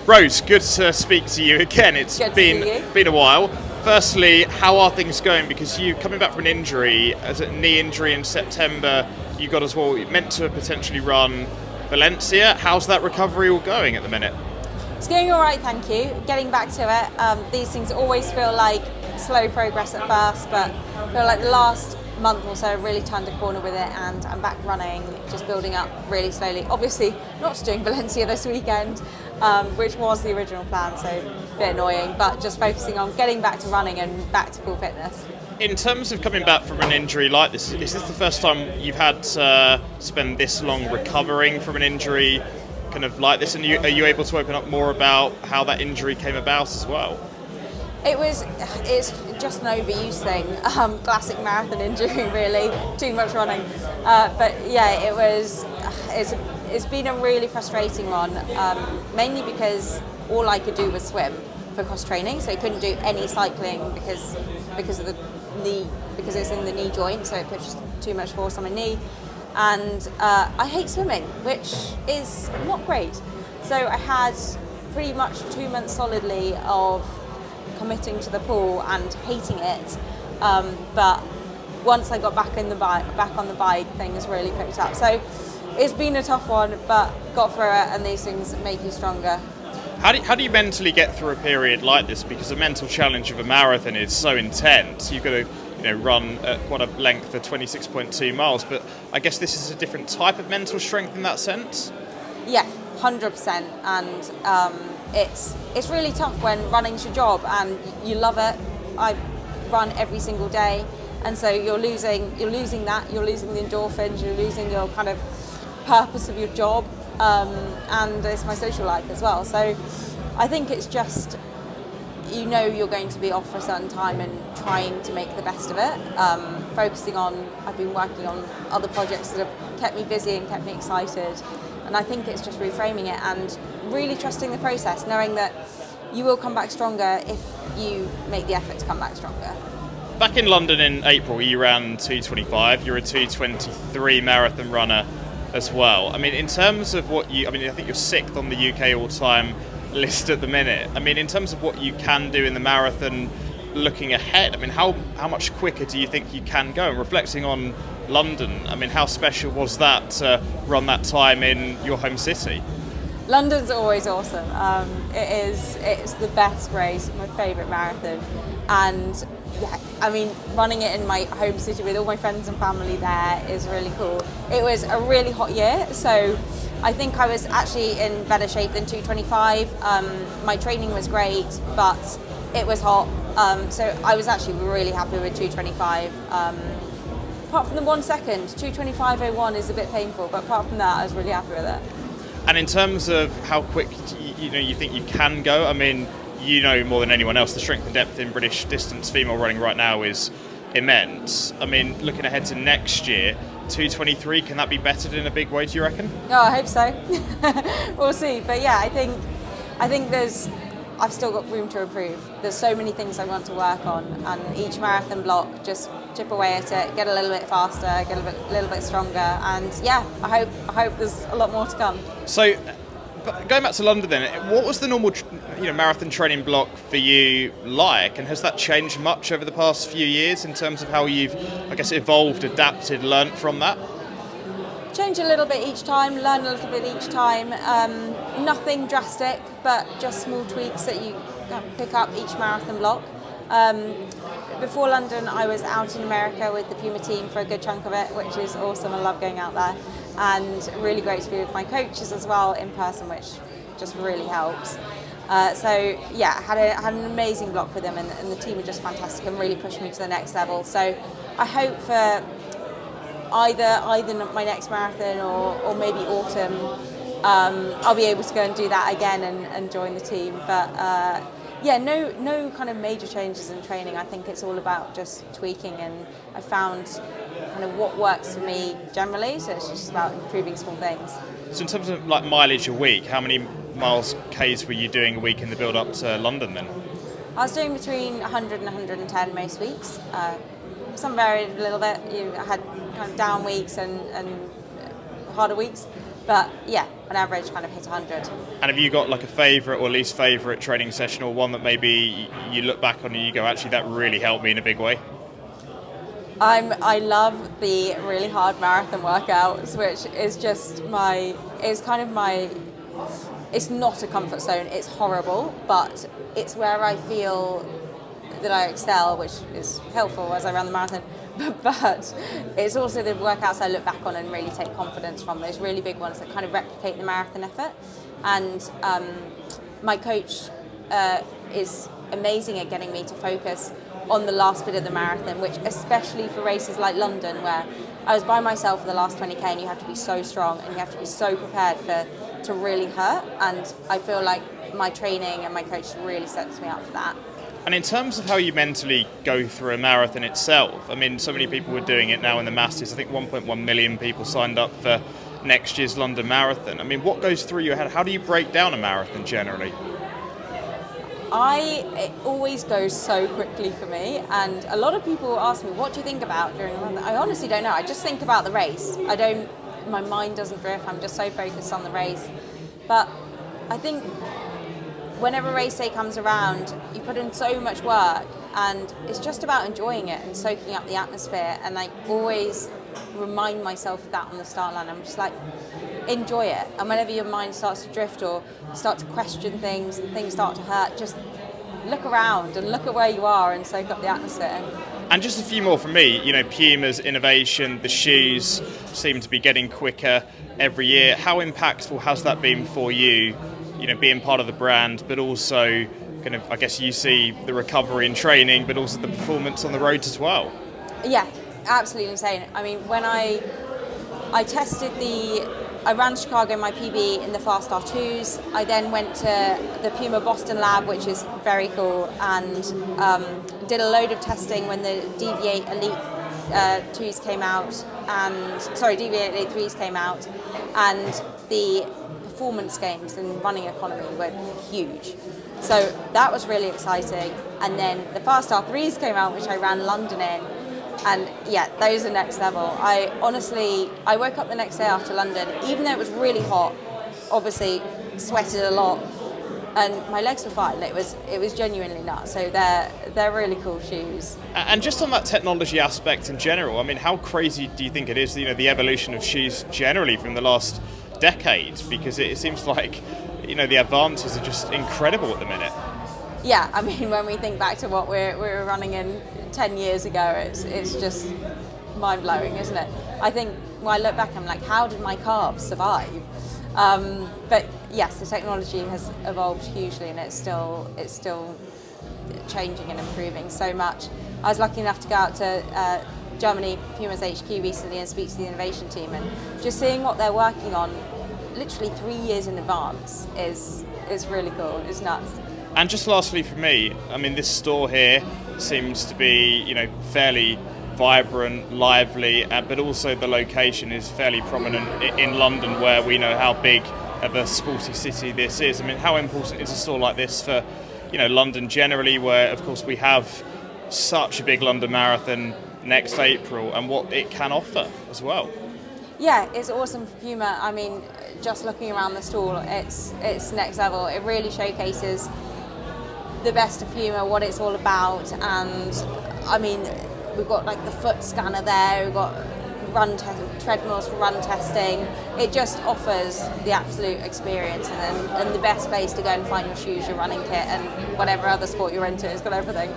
Rose, good to speak to you again. It's Good to been see you. been a while. Firstly, how are things going? Because you coming back from an injury, as a knee injury in September, you got as well. You meant to potentially run Valencia. How's that recovery all going at the minute? It's going all right, thank you. Getting back to it. These things always feel like slow progress at first, but I feel like the last month or so really turned a corner with it, and I'm back running, just building up really slowly. Obviously, not doing Valencia this weekend, which was the original plan, so a bit annoying, but just focusing on getting back to running and back to full fitness. In terms of coming back from an injury like this, is this the first time you've had to spend this long recovering from an injury kind of like this, and are you able to open up more about how that injury came about as well? It's just an overuse thing, classic marathon injury really, too much running. But yeah, it's been a really frustrating one, mainly because all I could do was swim for cross training, so I couldn't do any cycling because of the knee, because it's in the knee joint, so it puts too much force on my knee. And I hate swimming, which is not great. So I had pretty much 2 months solidly of committing to the pool and hating it, but once I got back on the bike, things really picked up. So it's been a tough one, but got through it, and these things make you stronger. How do you mentally get through a period like this? Because the mental challenge of a marathon is so intense. You've got to run at quite a length of 26.2 miles, but I guess this is a different type of mental strength in that sense. Yeah, 100%, and it's really tough when running's your job and you love it. I run every single day, and so you're losing the endorphins, you're losing your kind of purpose of your job, and it's my social life as well. So I think it's just, you're going to be off for a certain time and trying to make the best of it. I've been working on other projects that have kept me busy and kept me excited. And I think it's just reframing it and really trusting the process, knowing that you will come back stronger if you make the effort to come back stronger. Back in London in April, you ran 2:25. You're a 2:23 marathon runner as well. I mean, in terms of I think you're sixth on the UK all-time list at the minute. I mean, in terms of what you can do in the marathon looking ahead, I mean, how much quicker do you think you can go? And reflecting on London, I mean, how special was that to run that time in your home city? London's always awesome. It's the best race, my favourite marathon, and yeah, I mean, running it in my home city with all my friends and family there is really cool. It was a really hot year, so I think I was actually in better shape than 2:25. My training was great, but it was hot, so I was actually really happy with 2:25. Apart from the 1 second, 2:25.01 is a bit painful, but apart from that, I was really happy with it. And in terms of how quick you think you can go, I mean, more than anyone else, the strength and depth in British distance female running right now is immense. I mean, looking ahead to next year, 2:23, can that be bettered in a big way, do you reckon? No, I hope so. We'll see. But yeah, I think I've still got room to improve. There's so many things I want to work on, and each marathon block, just chip away at it, get a little bit faster, get a little bit stronger, and yeah, I hope there's a lot more to come. So, but going back to London then, what was the normal marathon training block for you like, and has that changed much over the past few years in terms of how you've, I guess, evolved, adapted, learnt from that? Change a little bit each time, learn a little bit each time. Nothing drastic, but just small tweaks that you pick up each marathon block. Before London, I was out in America with the Puma team for a good chunk of it, which is awesome. I love going out there, and really great to be with my coaches as well in person, which just really helps. So yeah, had an amazing block with them, and the team were just fantastic and really pushed me to the next level. So I hope for either my next marathon or maybe autumn, I'll be able to go and do that again and join the team. But yeah, no kind of major changes in training. I think it's all about just tweaking, and I found kind of what works for me generally, so it's just about improving small things. So in terms of like mileage a week, how many miles Ks were you doing a week in the build up to London then? I was doing between 100 and 110 most weeks. Some varied a little bit. I had kind of down weeks and harder weeks, But yeah, on average, kind of hit 100. And have you got like a favourite or least favourite training session, or one that maybe you look back on and you go, actually, that really helped me in a big way? I love the really hard marathon workouts, which is just it's not a comfort zone, it's horrible, but it's where I feel that I excel, which is helpful as I run the marathon. But it's also the workouts I look back on and really take confidence from, those really big ones that kind of replicate the marathon effort. And my coach is amazing at getting me to focus on the last bit of the marathon, which especially for races like London, where I was by myself for the last 20k, and you have to be so strong and you have to be so prepared to really hurt. And I feel like my training and my coach really sets me up for that. And in terms of how you mentally go through a marathon itself, I mean, so many people are doing it now in the masses. I think 1.1 million people signed up for next year's London Marathon. I mean, what goes through your head? How do you break down a marathon generally? It always goes so quickly for me, and a lot of people ask me, what do you think about during the run? I honestly don't know. I just think about the race. My mind doesn't drift. I'm just so focused on the race. But I think whenever race day comes around, you put in so much work, and it's just about enjoying it and soaking up the atmosphere. And I always remind myself of that on the start line. I'm just like, enjoy it. And whenever your mind starts to drift or start to question things and things start to hurt, just look around and look at where you are and soak up the atmosphere. And just a few more from me, Puma's innovation, the shoes seem to be getting quicker every year. How impactful has that been for you, being part of the brand, but also kind of, I guess you see the recovery in training, but also the performance on the roads as well? Yeah, absolutely insane. I mean, when I ran Chicago in my PB in the Fast R2s. I then went to the Puma Boston lab, which is very cool, and did a load of testing when the DV8 Elite 2s came out, DV8 Elite 3s came out, and the performance games and running economy were huge. So that was really exciting. And then the Fast R3s came out, which I ran London in. And yeah, those are next level. I woke up the next day after London, even though it was really hot, obviously sweated a lot, and my legs were fine. It was genuinely nuts. So they're really cool shoes. And just on that technology aspect in general, I mean, how crazy do you think it is, the evolution of shoes generally from the last decade? Because it seems like, the advances are just incredible at the minute. Yeah, I mean, when we think back to what we were running in 10 years ago, it's just mind-blowing, isn't it? I think when I look back, I'm like, how did my calves survive? But yes, the technology has evolved hugely, and it's still changing and improving so much. I was lucky enough to go out to Germany, Puma's HQ recently, and speak to the innovation team, and just seeing what they're working on literally 3 years in advance is really cool. It's nuts. And just lastly for me, I mean, this store here seems to be, fairly vibrant, lively, but also the location is fairly prominent in London, where we know how big of a sporty city this is. I mean, how important is a store like this for, London generally, where, of course, we have such a big London Marathon next April, and what it can offer as well? Yeah, it's awesome for Puma. I mean, just looking around the stall, it's next level. It really showcases the best of Puma, what it's all about. And I mean, we've got like the foot scanner there, we've got treadmills for run testing. It just offers the absolute experience, and the best place to go and find your shoes, your running kit, and whatever other sport you're into. It's got everything.